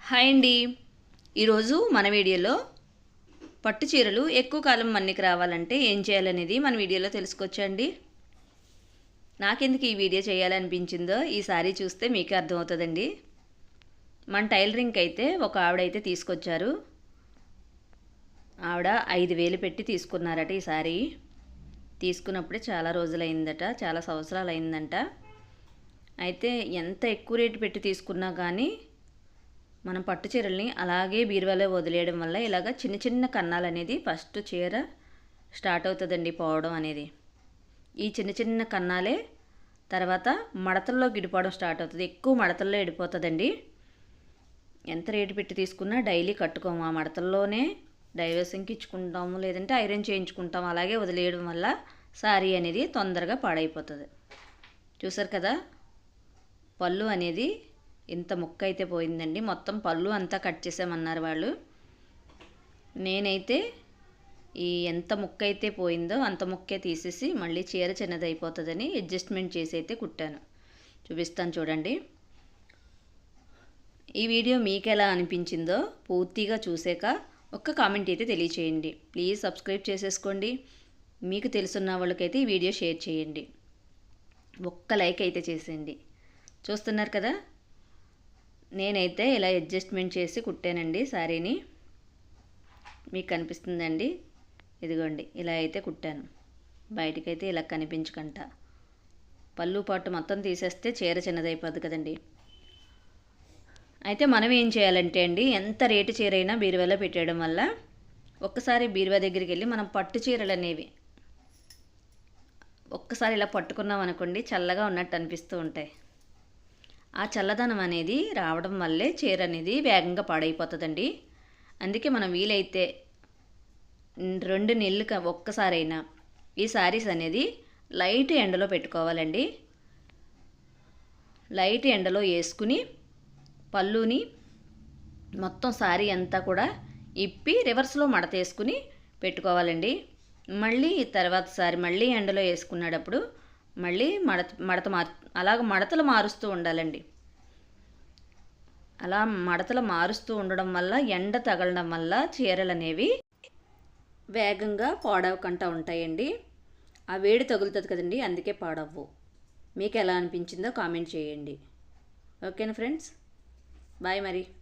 Hi అండి. ఈరోజు మన వీడియోలో పట్టు చీరలు ఎక్కువ కాలం మన్నిక రావాలంటే ఏం చేయాలనేది మన వీడియోలో తెలుసుకోవచ్చండి. నాకెందుకు ఈ వీడియో చేయాలనిపించిందో ఈ సారీ చూస్తే మీకే అర్థమవుతుందండి. మన టైలరింగ్కి అయితే ఒక ఆవిడైతే తీసుకొచ్చారు. ఆవిడ 5,000 పెట్టి తీసుకున్నారట. ఈ సారీ తీసుకున్నప్పుడే చాలా రోజులైందట, చాలా సంవత్సరాలు అయిందంట. అయితే ఎంత ఎక్కువ రేటు పెట్టి తీసుకున్నా కానీ మనం పట్టు చీరల్ని అలాగే బీరువాలో వదిలేయడం వల్ల ఇలాగ చిన్న చిన్న కన్నాలు అనేది ఫస్ట్ చీర స్టార్ట్ అవుతుందండి పోవడం అనేది. ఈ చిన్న చిన్న కన్నాలే తర్వాత మడతల్లో గిడిపోవడం స్టార్ట్ అవుతుంది. ఎక్కువ మడతల్లో ఎడిపోతుందండి. ఎంత రేటు పెట్టి తీసుకున్నా డైలీ కట్టుకోము, ఆ మడతల్లోనే డైవర్సింగ్కి ఇచ్చుకుంటాము, లేదంటే ఐరన్ చేయించుకుంటాము. అలాగే వదిలేయడం వల్ల సారీ అనేది తొందరగా పాడైపోతుంది. చూసారు కదా, పళ్ళు అనేది ఇంత ముక్క అయితే పోయిందండి. మొత్తం పళ్ళు అంతా కట్ చేసామన్నారు వాళ్ళు. నేనైతే ఈ ఎంత ముక్క అయితే పోయిందో అంత ముక్కే తీసేసి మళ్ళీ చీర చిన్నది అయిపోతుందని అడ్జస్ట్మెంట్ చేసి అయితే కుట్టాను. చూపిస్తాను చూడండి. ఈ వీడియో మీకు ఎలా అనిపించిందో పూర్తిగా చూసాక ఒక్క కామెంట్ అయితే తెలియచేయండి. ప్లీజ్ సబ్స్క్రైబ్ చేసేసుకోండి. మీకు తెలుసున్న వాళ్ళకైతే ఈ వీడియో షేర్ చేయండి. ఒక్క లైక్ అయితే చేసేయండి. చూస్తున్నారు కదా, నేనైతే ఇలా అడ్జస్ట్మెంట్ చేసి కుట్టానండి శారీని. మీకు కనిపిస్తుందండి, ఇదిగోండి ఇలా అయితే కుట్టాను. బయటకైతే ఇలా కనిపించకంట. పళ్ళు పాటు మొత్తం తీసేస్తే చీర చిన్నదైపోద్ది కదండి. అయితే మనం ఏం చేయాలంటే అండి, ఎంత రేటు చీర అయినా బీరువాలో పెట్టేయడం వల్ల ఒక్కసారి బీరువా దగ్గరికి వెళ్ళి మనం పట్టు చీరలు అనేవి ఒక్కసారి ఇలా పట్టుకున్నాం అనుకోండి, చల్లగా ఉన్నట్టు అనిపిస్తూ ఉంటాయి. ఆ చల్లదనం అనేది రావడం వల్లే చీర అనేది వేగంగా పాడైపోతుందండి. అందుకే మనం వీలైతే 2 నెలలు ఒక్కసారైనా ఈ శారీస్ అనేది లైట్ ఎండలో పెట్టుకోవాలండి. లైట్ ఎండలో వేసుకుని పళ్ళుని మొత్తం శారీ అంతా కూడా ఇప్పి రివర్స్లో మడతేసుకుని పెట్టుకోవాలండి. మళ్ళీ తర్వాత సారి మళ్ళీ ఎండలో వేసుకునేటప్పుడు మళ్ళీ అలాగ మడతలు మారుస్తూ ఉండాలండి. అలా మడతలు మారుస్తూ ఉండడం వల్ల ఎండ తగలడం వల్ల చీరలు అనేవి వేగంగా పాడవకుండా ఉంటాయండి. ఆ వేడి తగులుతుంది కదండి, అందుకే పాడవ్వు. మీకు ఎలా అనిపించిందో కామెంట్ చేయండి. ఓకేనా ఫ్రెండ్స్, బాయ్ మరి.